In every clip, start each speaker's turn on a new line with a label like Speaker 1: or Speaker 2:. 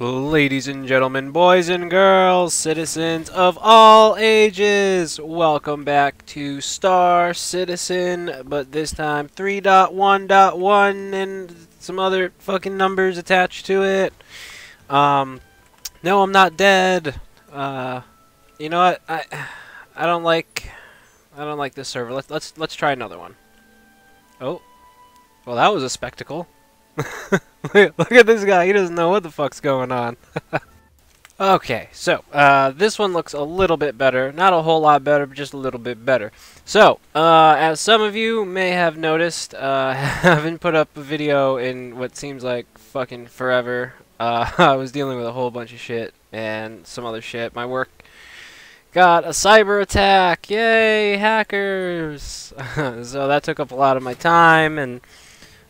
Speaker 1: Ladies and gentlemen, boys and girls, citizens of all ages, welcome back to Star Citizen, but this time 3.1.1 and some other fucking numbers attached to it. No, I'm not dead. You know what? I don't like this server. Let's try another one. Oh, well, that was a spectacle. Look at this guy. He doesn't know what the fuck's going on. Okay, so this one looks a little bit better. Not a whole lot better, but just a little bit better. So, as some of you may have noticed, I haven't put up a video in what seems like fucking forever. I was dealing with a whole bunch of shit and some other shit. My work got a cyber attack. Yay, hackers! So that took up a lot of my time, and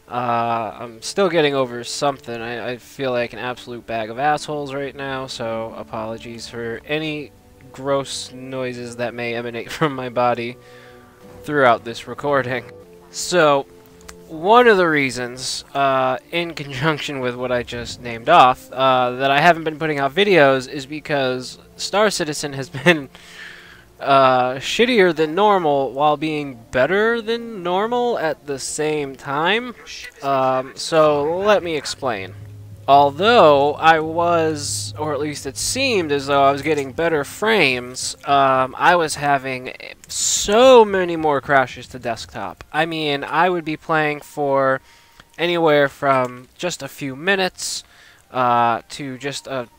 Speaker 1: I'm still getting over something. I feel like an absolute bag of assholes right now, so apologies for any gross noises that may emanate from my body throughout this recording. So, one of the reasons, in conjunction with what I just named off, that I haven't been putting out videos is because Star Citizen has been shittier than normal while being better than normal at the same time. So let me explain. Although I was, or at least it seemed as though I was getting better frames, I was having so many more crashes to desktop. I mean, I would be playing for anywhere from just a few minutes to just a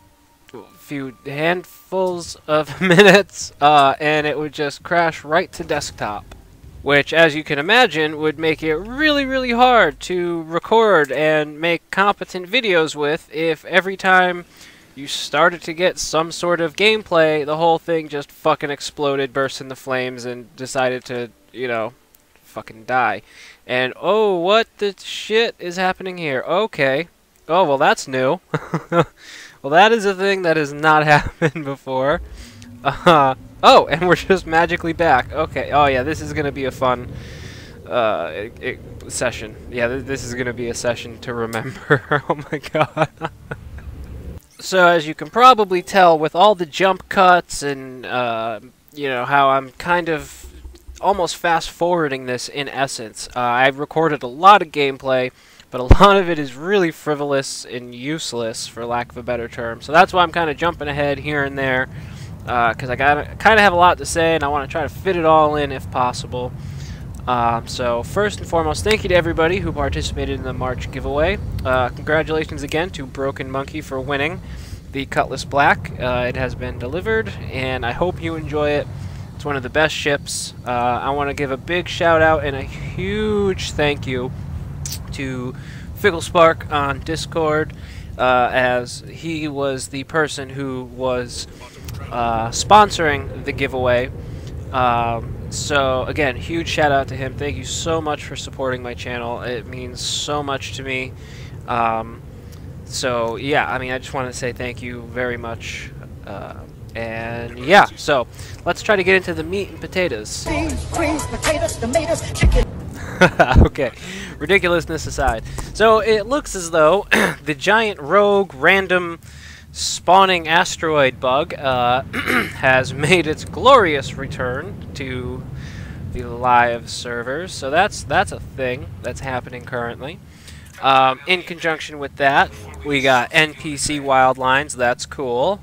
Speaker 1: few handfuls of minutes, and it would just crash right to desktop, which, as you can imagine, would make it really hard to record and make competent videos with if every time you started to get some sort of gameplay, the whole thing just fucking exploded, burst into flames, and decided to, you know, fucking die. And, oh, what the shit is happening here? Okay. Oh, well, that's new. Well, that is a thing that has not happened before. Oh, and we're just magically back. Okay. Oh, yeah, this is going to be a fun session. Yeah, this is going to be a session to remember. Oh, my God. So, as you can probably tell, with all the jump cuts and, you know, how I'm kind of almost fast-forwarding this in essence, I've recorded a lot of gameplay, but a lot of it is really frivolous and useless, for lack of a better term. So that's why I'm kind of jumping ahead here and there, because I kind of have a lot to say, and I want to try to fit it all in if possible. So first and foremost, thank you to everybody who participated in the March giveaway. Congratulations again to Broken Monkey for winning the Cutlass Black. It has been delivered, and I hope you enjoy it. It's one of the best ships. I want to give a big shout out and a huge thank you to Ficklespark on Discord, as he was the person who was sponsoring the giveaway. So again, huge shout out to him. Thank you so much for supporting my channel. It means so much to me. So yeah, I mean, I just want to say thank you very much. And yeah, so let's try to get into the meat and potatoes. Greens, potatoes, tomatoes, chicken. Okay, ridiculousness aside. So it looks as though the giant rogue random spawning asteroid bug has made its glorious return to the live servers. So that's a thing that's happening currently. In conjunction with that, we got NPC wildlines. That's cool.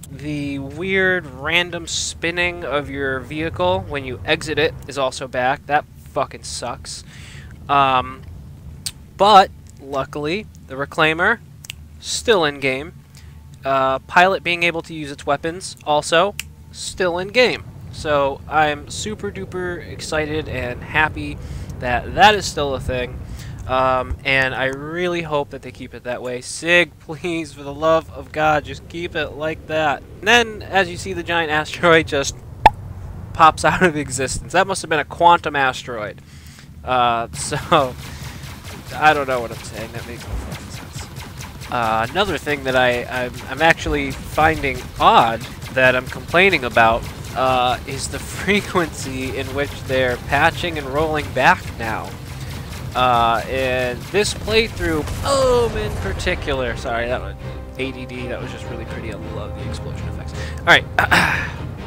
Speaker 1: The weird random spinning of your vehicle when you exit it is also back. That fucking sucks. But luckily, the Reclaimer still in game. Pilot being able to use its weapons also still in game. So I'm super duper excited and happy that that is still a thing. And I really hope that they keep it that way. Sig, please, for the love of God, just keep it like that. And then, as you see, the giant asteroid just pops out of existence. That must have been a quantum asteroid. So, I don't know what I'm saying. That makes no fucking sense. Another thing that I'm actually finding odd that I'm complaining about is the frequency in which they're patching and rolling back now. And this playthrough, in particular, sorry, that ADD. That was just really pretty. I love the explosion effects. Alright,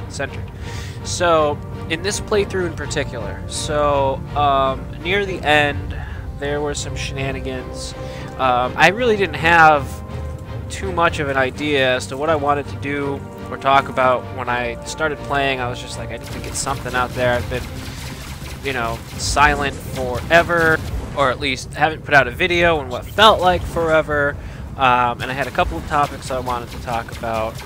Speaker 1: centered. So, in this playthrough in particular, so near the end, there were some shenanigans. I really didn't have too much of an idea as to what I wanted to do or talk about when I started playing. I was just like, I need to get something out there. I've been, you know, silent forever, or at least haven't put out a video in what felt like forever. And I had a couple of topics I wanted to talk about.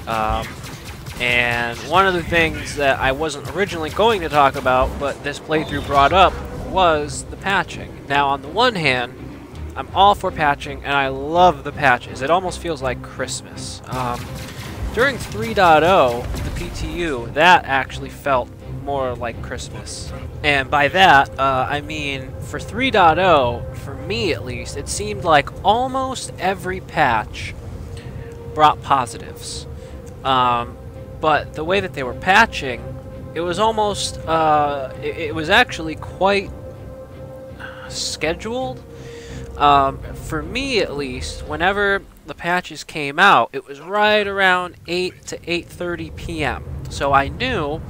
Speaker 1: And one of the things that I wasn't originally going to talk about, but this playthrough brought up, was the patching. Now, on the one hand, I'm all for patching, and I love the patches. It almost feels like Christmas. During 3.0, the PTU, that actually felt more like Christmas. And by that, I mean, for 3.0, for me at least, it seemed like almost every patch brought positives. But the way that they were patching, it was almost, it was actually quite scheduled. For me at least, whenever the patches came out, it was right around 8 to 8:30 p.m. So I knew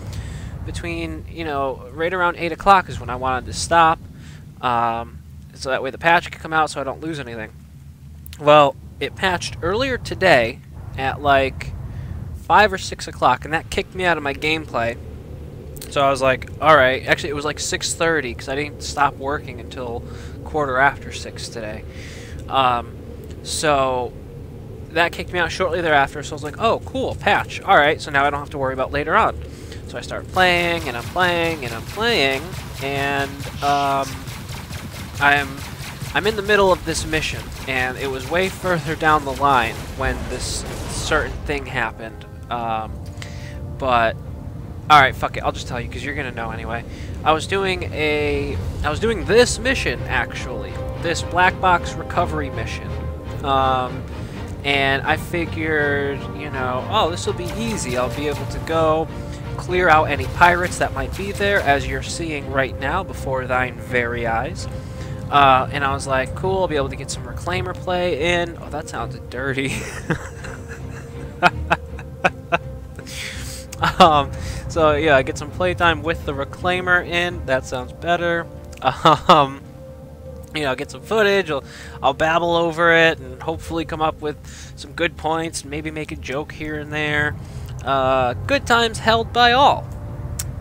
Speaker 1: between, you know, right around 8 o'clock is when I wanted to stop, so that way the patch could come out so I don't lose anything. Well, it patched earlier today at like 5 or 6 o'clock, and that kicked me out of my gameplay. So I was like, alright, actually it was like 6:30 because I didn't stop working until 6:15 today. So that kicked me out shortly thereafter, so I was like, oh, cool, patch. Alright, so now I don't have to worry about later on. So I start playing, and I'm playing, and I'm playing, and I'm in the middle of this mission, and it was way further down the line when this certain thing happened. But alright, fuck it, I'll just tell you because you're gonna know anyway. I was doing this mission actually, this black box recovery mission. And I figured, you know, oh, this will be easy. I'll be able to go clear out any pirates that might be there, as you're seeing right now before thine very eyes. And I was like, cool, I'll be able to get some reclaimer play in. Oh, that sounded dirty. So yeah, I get some playtime with the reclaimer in. That sounds better. You know, get some footage. I'll babble over it and hopefully come up with some good points and maybe make a joke here and there. Good times held by all.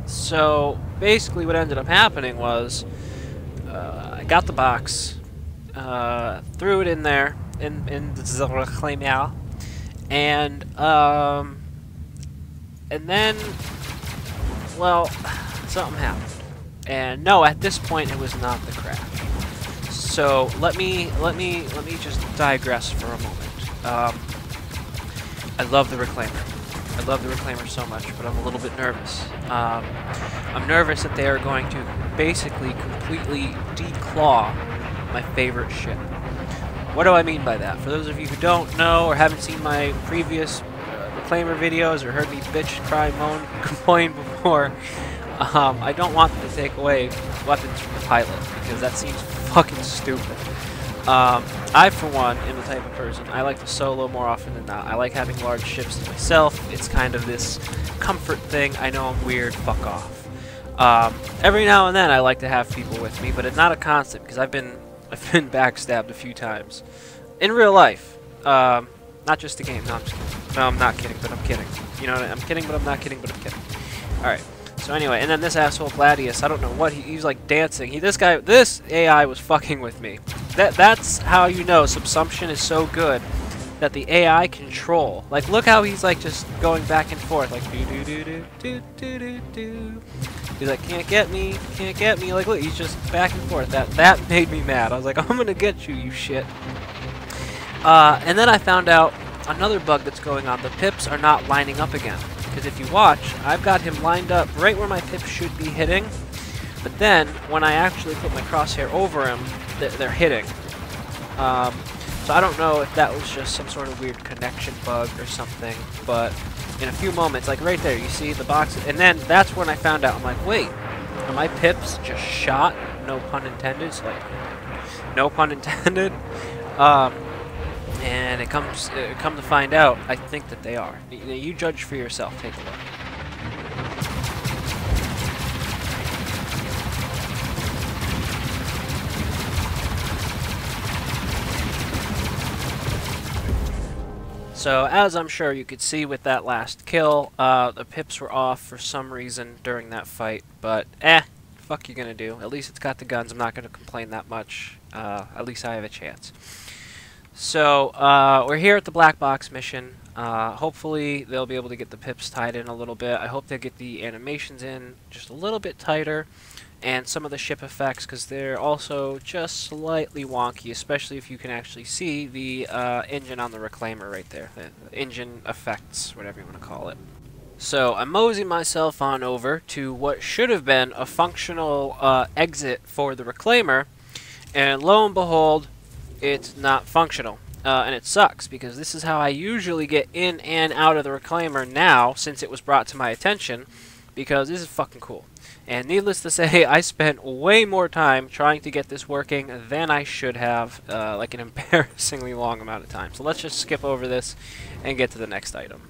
Speaker 1: So basically what ended up happening was I got the box, threw it in there in the reclaimer, and then, well, something happened. And no, at this point it was not the crash. So let me just digress for a moment. I love the reclaimer. I love the reclaimer so much, but I'm a little bit nervous. I'm nervous that they are going to basically completely declaw my favorite ship. What do I mean by that? For those of you who don't know or haven't seen my previous reclaimer videos or heard me bitch, cry, moan, complain before, I don't want them to take away weapons from the pilot, because that seems fucking stupid. I, for one, am the type of person, I like to solo more often than not. I like having large ships to myself. It's kind of this comfort thing. I know I'm weird, fuck off. Every now and then I like to have people with me, but it's not a constant, because I've been backstabbed a few times. In real life. Not just the game. No, I'm just kidding. No, I'm not kidding, but I'm kidding. You know, I'm kidding, but I'm not kidding, but I'm kidding. Alright. So anyway, and then this asshole Gladius, I don't know what, he's like dancing. This AI was fucking with me. That's how you know Subsumption is so good that the AI control. Like, look how he's like just going back and forth, like do do do do do do do do. He's like, can't get me, can't get me. Like, look, he's just back and forth. That made me mad. I was like, I'm gonna get you, you shit. And then I found out another bug that's going on. The pips are not lining up again. Because if you watch, I've got him lined up right where my pips should be hitting. But then, when I actually put my crosshair over him, they're hitting. So I don't know if that was just some sort of weird connection bug or something. But in a few moments, like right there, you see the box. And then that's when I found out. I'm like, wait, are my pips just shot? No pun intended. So like, no pun intended. And And it comes come to find out, I think that they are. You judge for yourself. Take a look. So, as I'm sure you could see with that last kill, the pips were off for some reason during that fight, but fuck you gonna do. At least it's got the guns. I'm not gonna complain that much. At least I have a chance. So, we're here at the black box mission. Hopefully they'll be able to get the pips tied in a little bit. I hope they'll get the animations in just a little bit tighter, and some of the ship effects, because they're also just slightly wonky, especially if you can actually see the engine on the reclaimer right there. The engine effects, whatever you want to call it. So I mosey myself on over to what should have been a functional exit for the reclaimer, and lo and behold, it's not functional. And it sucks, because this is how I usually get in and out of the reclaimer now, since it was brought to my attention, because this is fucking cool. And needless to say, I spent way more time trying to get this working than I should have, like an embarrassingly long amount of time. So let's just skip over this and get to the next item.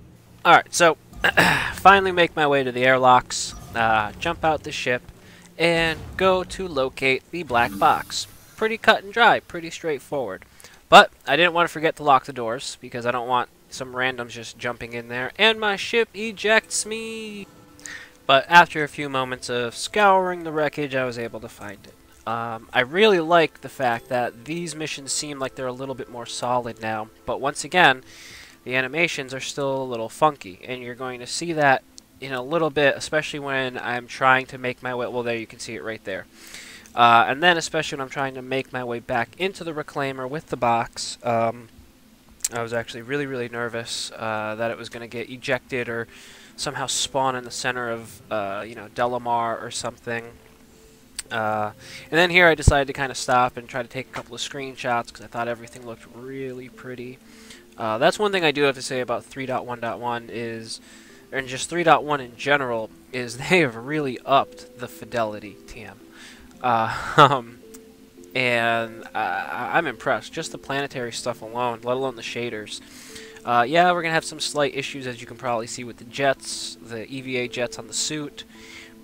Speaker 1: Alright, so finally make my way to the airlocks, jump out the ship, and go to locate the black box. Pretty cut and dry, pretty straightforward. But I didn't want to forget to lock the doors, because I don't want some randoms just jumping in there, and my ship ejects me! But after a few moments of scouring the wreckage, I was able to find it. I really like the fact that these missions seem like they're a little bit more solid now, but once again, the animations are still a little funky, and you're going to see that in a little bit, especially when I'm trying to make my way, well, there you can see it right there. And then especially when I'm trying to make my way back into the reclaimer with the box, I was actually really nervous that it was going to get ejected or somehow spawn in the center of, you know, Delamar or something. And then here I decided to kind of stop and try to take a couple of screenshots because I thought everything looked really pretty. That's one thing I do have to say about 3.1.1 is, and just 3.1 in general, is they have really upped the fidelity, TM. And I'm impressed. Just the planetary stuff alone, let alone the shaders. Yeah, we're going to have some slight issues, as you can probably see, with the jets, the EVA jets on the suit,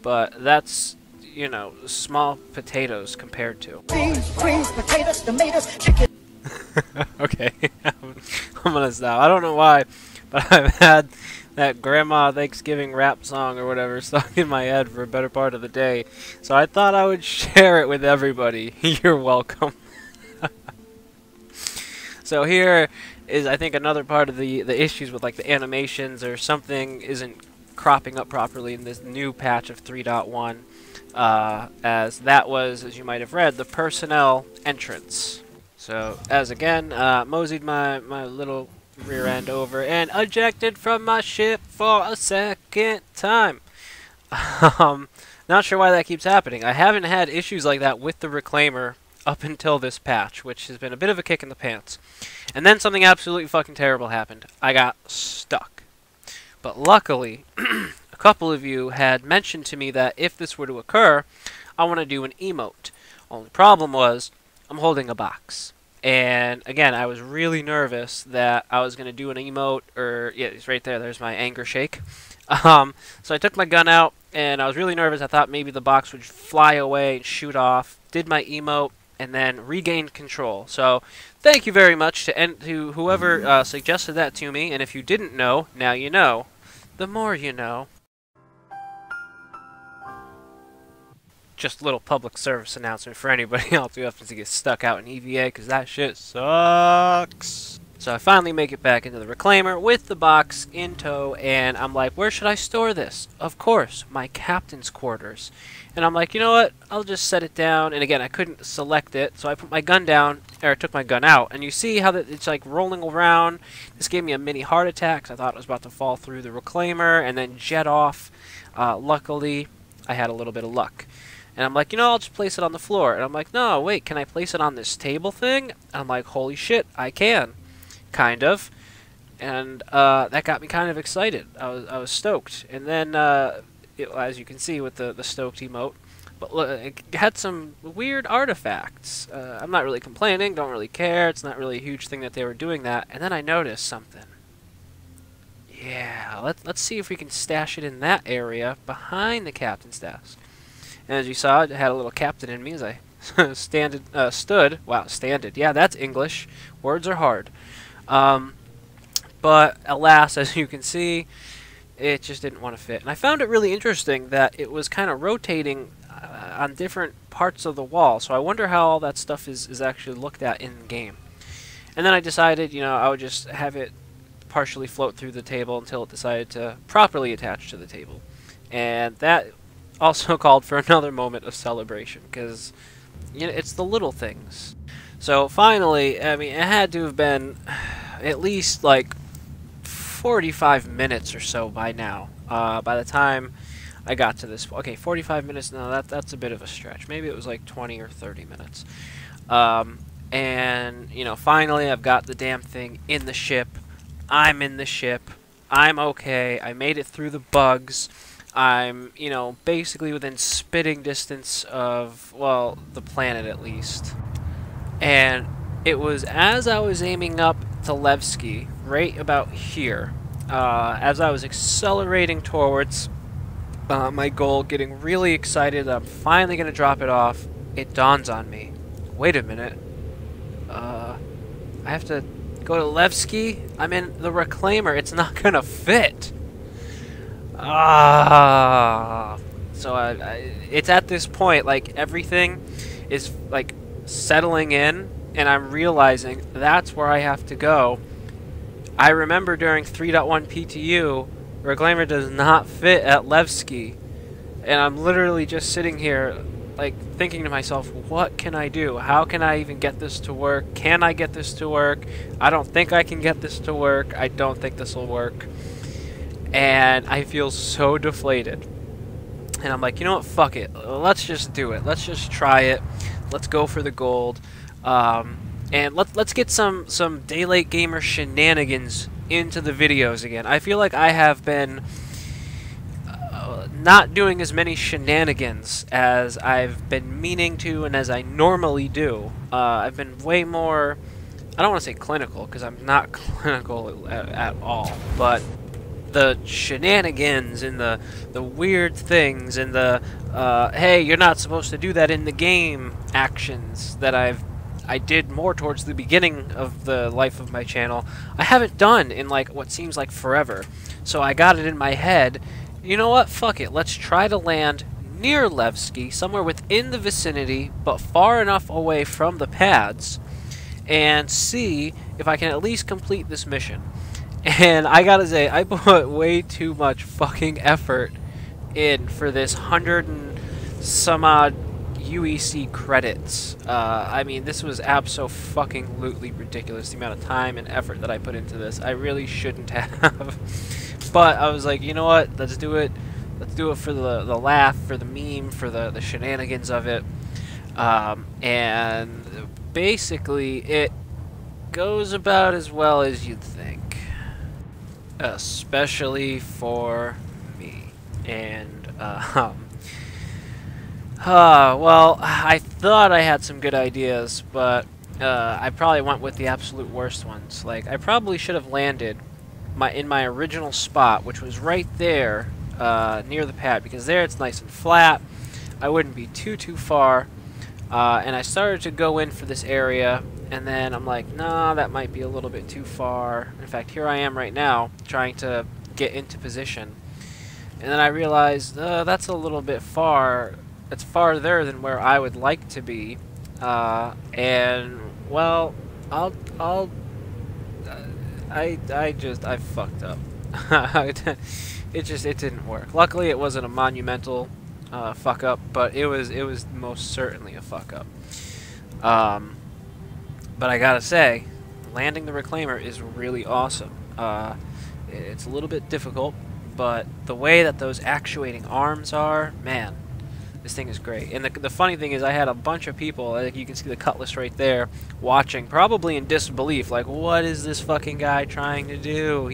Speaker 1: but that's, you know, small potatoes compared to.
Speaker 2: Beans, greens, potatoes, tomatoes, chicken.
Speaker 1: Okay, I'm going to stop. I don't know why, but I've had that Grandma Thanksgiving rap song or whatever stuck in my head for a better part of the day, so I thought I would share it with everybody. You're welcome. So here is, I think, another part of the issues with like the animations, or something isn't cropping up properly in this new patch of 3.1, as that was, as you might have read, the personnel entrance. So as again, moseyed my little rear end over and ejected from my ship for a second time. Not sure why that keeps happening. I haven't had issues like that with the reclaimer up until this patch, which has been a bit of a kick in the pants. And then something absolutely fucking terrible happened. I got stuck. But luckily, a couple of you had mentioned to me that if this were to occur, I want to do an emote. Only problem was, I'm holding a box. And again, I was really nervous that I was going to do an emote, or, yeah, it's right there, there's my anger shake. So I took my gun out, and I was really nervous. I thought maybe the box would fly away and shoot off. Did my emote, and then regained control. So thank you very much to whoever suggested that to me, and if you didn't know, now you know. The more you know. Just a little public service announcement for anybody else who happens to get stuck out in EVA, because that shit sucks. So I finally make it back into the reclaimer with the box in tow, and I'm like, where should I store this? Of course, my captain's quarters. And I'm like, you know what? I'll just set it down. And again, I couldn't select it, so I put my gun down, or I took my gun out. And you see how it's like rolling around. This gave me a mini heart attack, 'cause I thought it was about to fall through the reclaimer and then jet off. Luckily, I had a little bit of luck. And I'm like, you know, I'll just place it on the floor. And I'm like, no, wait, can I place it on this table thing? And I'm like, holy shit, I can. Kind of. And that got me kind of excited. I was stoked. And then, as you can see with the stoked emote, But look, it had some weird artifacts. I'm not really complaining, don't really care. It's not really a huge thing that they were doing that. And then I noticed something. Yeah, let's see if we can stash it in that area behind the captain's desk. And as you saw, it had a little captain in me as I stood. Wow, standed. Yeah, that's English. Words are hard. But alas, as you can see, it just didn't want to fit. And I found it really interesting that it was kind of rotating on different parts of the wall. So I wonder how all that stuff is actually looked at in game. And then I decided, you know, I would just have it partially float through the table until it decided to properly attach to the table. And that also called for another moment of celebration, because, you know, it's the little things. So finally, I mean, it had to have been at least like 45 minutes or so by now. By the time I got to this, okay, 45 minutes. No, that's a bit of a stretch. Maybe it was like 20 or 30 minutes. And you know, finally, I've got the damn thing in the ship. I'm in the ship. I'm okay. I made it through the bugs. I'm, you know, basically within spitting distance of, well, the planet at least. And it was as I was aiming up to Levski, right about here, as I was accelerating towards my goal, getting really excited, I'm finally going to drop it off, it dawns on me. Wait a minute. I have to go to Levski? I'm in the Reclaimer. It's not going to fit. So it's at this point, like, everything is, like, settling in, and I'm realizing that's where I have to go. I remember during 3.1 PTU, Reclaimer does not fit at Levski, and I'm literally just sitting here, like, thinking to myself, what can I do? How can I even get this to work? Can I get this to work? I don't think I can get this to work. I don't think this will work. And I feel so deflated. And I'm like, you know what? Fuck it. Let's just do it. Let's just try it. Let's go for the gold. And let's get some Daylight Gamer shenanigans into the videos again. I feel like I have been not doing as many shenanigans as I've been meaning to and as I normally do. I've been way more, I don't want to say clinical, because I'm not clinical at all, but the shenanigans and the weird things and the hey, you're not supposed to do that in the game actions that I did more towards the beginning of the life of my channel, I haven't done in like what seems like forever. So I got it in my head, you know what, fuck it, let's try to land near Levski, somewhere within the vicinity, but far enough away from the pads, and see if I can at least complete this mission. And I gotta say, I put way too much fucking effort in for this 100 and some odd UEC credits. I mean, this was abso-fucking-lutely ridiculous, the amount of time and effort that I put into this. I really shouldn't have. But I was like, you know what, let's do it. Let's do it for the laugh, for the meme, for the shenanigans of it. And basically, it goes about as well as you'd think. Especially for me. And, well, I thought I had some good ideas, but I probably went with the absolute worst ones. Like, I probably should have landed in my original spot, which was right there near the pad, because there it's nice and flat. I wouldn't be too far. And I started to go in for this area, and then I'm like, nah, that might be a little bit too far. In fact, here I am right now, trying to get into position. And then I realized, that's a little bit far. It's farther than where I would like to be. And, well, I fucked up. It didn't work. Luckily, it wasn't a monumental fuck up, but it was most certainly a fuck up. But I gotta say, landing the Reclaimer is really awesome. It's a little bit difficult, but the way that those actuating arms are, man, this thing is great. And the funny thing is, I had a bunch of people, like you can see the cutlass right there, watching, probably in disbelief, like, what is this fucking guy trying to do?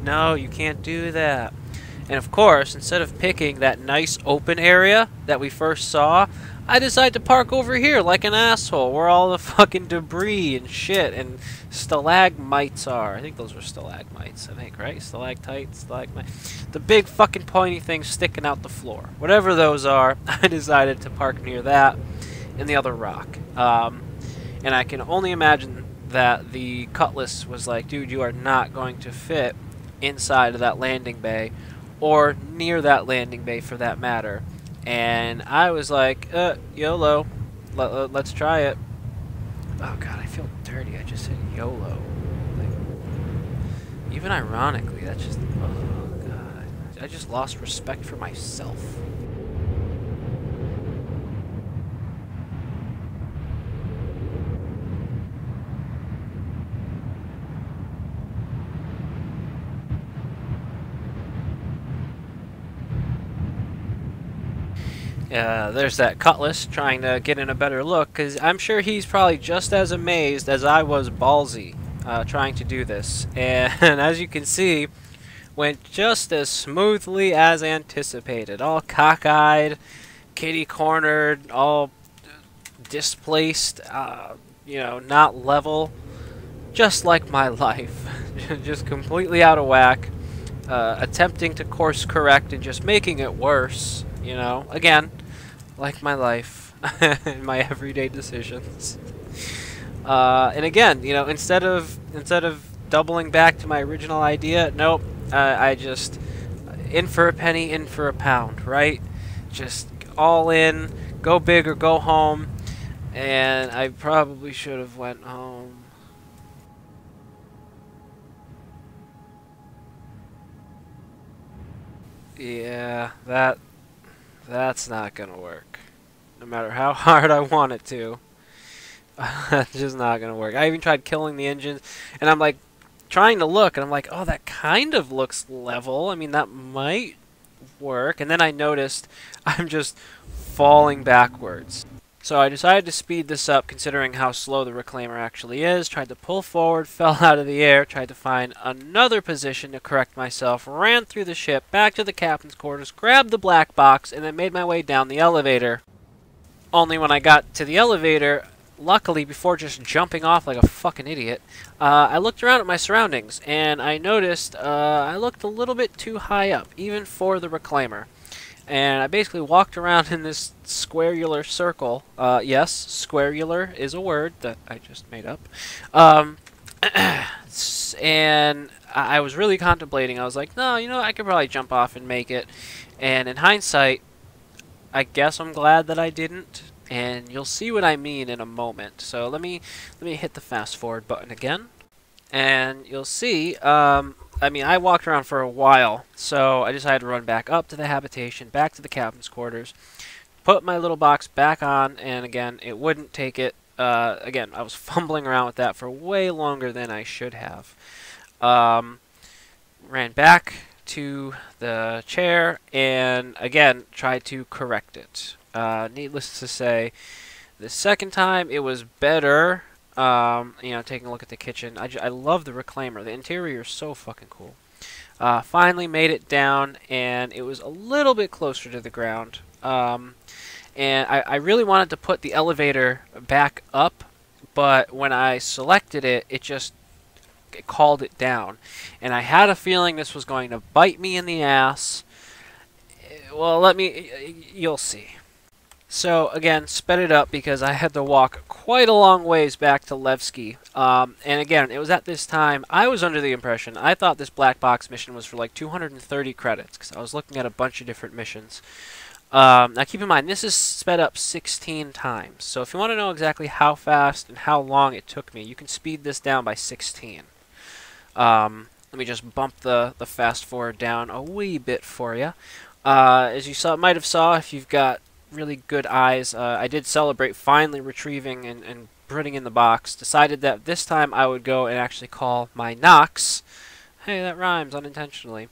Speaker 1: No, you can't do that. And of course, instead of picking that nice open area that we first saw, I decided to park over here like an asshole, where all the fucking debris and shit and stalagmites are. I think those were stalagmites, I think, right? Stalactites, stalagmites. The big fucking pointy things sticking out the floor. Whatever those are, I decided to park near that and the other rock. And I can only imagine that the Cutlass was like, dude, you are not going to fit inside of that landing bay, or near that landing bay for that matter. And I was like, YOLO, let's try it. Oh god, I feel dirty. I just said YOLO. Like, even ironically, that's just, oh god, I just lost respect for myself. There's that Cutlass trying to get in a better look, because I'm sure he's probably just as amazed as I was ballsy trying to do this. And as you can see, went just as smoothly as anticipated. All cockeyed, kitty-cornered, all displaced, you know, not level. Just like my life. Just completely out of whack. Attempting to course correct and just making it worse. You know, again, like my life and my everyday decisions. And again, you know, instead of doubling back to my original idea, nope, I just in for a penny, in for a pound, right? Just all in, go big or go home. And I probably should have went home. Yeah, that's not gonna work. No matter how hard I want it to. It's just not gonna work. I even tried killing the engines, and I'm like trying to look, and I'm like, oh, that kind of looks level. I mean, that might work. And then I noticed I'm just falling backwards. So I decided to speed this up, considering how slow the Reclaimer actually is. Tried to pull forward, fell out of the air, tried to find another position to correct myself, ran through the ship, back to the captain's quarters, grabbed the black box, and then made my way down the elevator. Only when I got to the elevator, luckily, before just jumping off like a fucking idiot, I looked around at my surroundings, and I noticed I looked a little bit too high up, even for the Reclaimer. And I basically walked around in this squarular circle. Yes, squarular is a word that I just made up. And I was really contemplating. I was like, no, you know, I could probably jump off and make it. And in hindsight, I guess I'm glad that I didn't. And you'll see what I mean in a moment. So let me hit the fast forward button again. And you'll see, I mean, I walked around for a while, so I decided to run back up to the habitation, back to the captain's quarters, put my little box back on, and again, it wouldn't take it. Again, I was fumbling around with that for way longer than I should have. Ran back to the chair, and again, tried to correct it. Needless to say, the second time it was better. You know, taking a look at the kitchen. I love the Reclaimer. The interior is so fucking cool. Finally made it down, and it was a little bit closer to the ground. And I really wanted to put the elevator back up, but when I selected it, it called it down. And I had a feeling this was going to bite me in the ass. Well, you'll see. So, again, sped it up because I had to walk quite a long ways back to Levski. And again, it was at this time, I was under the impression, I thought this black box mission was for like 230 credits, because I was looking at a bunch of different missions. Now keep in mind, this is sped up 16 times. So if you want to know exactly how fast and how long it took me, you can speed this down by 16. Let me just bump the fast forward down a wee bit for you. As you might have saw, if you've got really good eyes, I did celebrate finally retrieving and putting in the box. Decided that this time I would go and actually call my Nox. Hey, that rhymes unintentionally.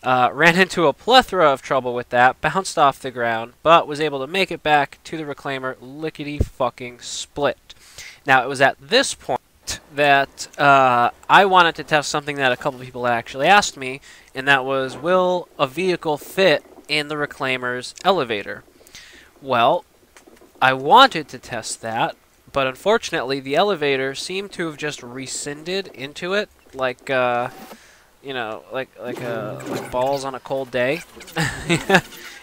Speaker 1: Ran into a plethora of trouble with that, bounced off the ground, but was able to make it back to the Reclaimer lickety fucking split. Now, it was at this point that I wanted to test something that a couple people actually asked me, and that was, will a vehicle fit in the Reclaimer's elevator? Well, I wanted to test that, but unfortunately the elevator seemed to have just rescinded into it, like, you know, like balls on a cold day.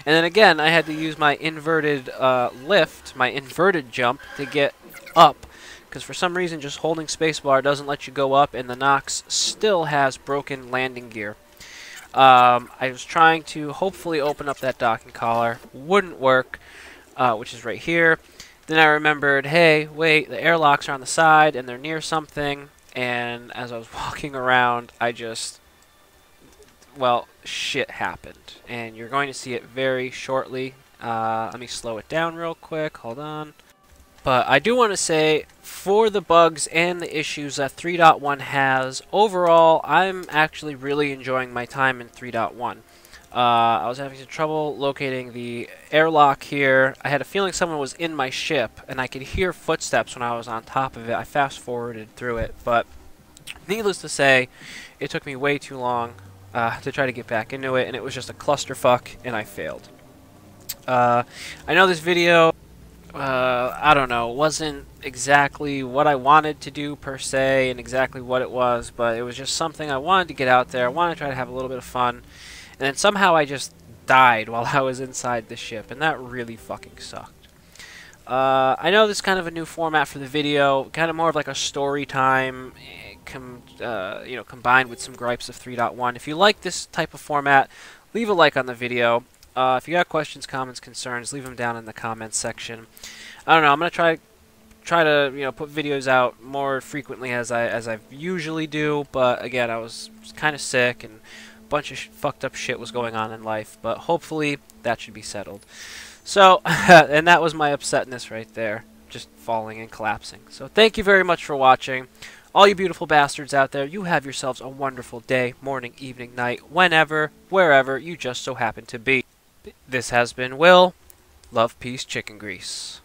Speaker 1: And then again, I had to use my inverted lift, my inverted jump, to get up, because for some reason just holding spacebar doesn't let you go up, and the Nox still has broken landing gear. I was trying to hopefully open up that docking collar. Wouldn't work, which is right here. Then I remembered, hey, wait, the airlocks are on the side, and they're near something, and as I was walking around, I just... well, shit happened, and you're going to see it very shortly. Let me slow it down real quick, hold on. But I do want to say, for the bugs and the issues that 3.1 has, overall, I'm actually really enjoying my time in 3.1. I was having some trouble locating the airlock here. I had a feeling someone was in my ship, and I could hear footsteps when I was on top of it. I fast-forwarded through it, but needless to say, it took me way too long to try to get back into it, and it was just a clusterfuck, and I failed. I know this video, I don't know, wasn't exactly what I wanted to do per se, and exactly what it was, but it was just something I wanted to get out there. I wanted to try to have a little bit of fun, and then somehow I just died while I was inside the ship, and that really fucking sucked. I know this is kind of a new format for the video, kind of more of like a story time, you know, combined with some gripes of 3.1. If you like this type of format, leave a like on the video. If you got questions, comments, concerns, leave them down in the comments section. I don't know. I'm gonna try to put videos out more frequently as I usually do. But again, I was kind of sick and a bunch of fucked up shit was going on in life. But hopefully that should be settled. So, and that was my upsetness right there, just falling and collapsing. So thank you very much for watching. All you beautiful bastards out there, you have yourselves a wonderful day, morning, evening, night, whenever, wherever you just so happen to be. This has been Will. Love, peace, chicken grease.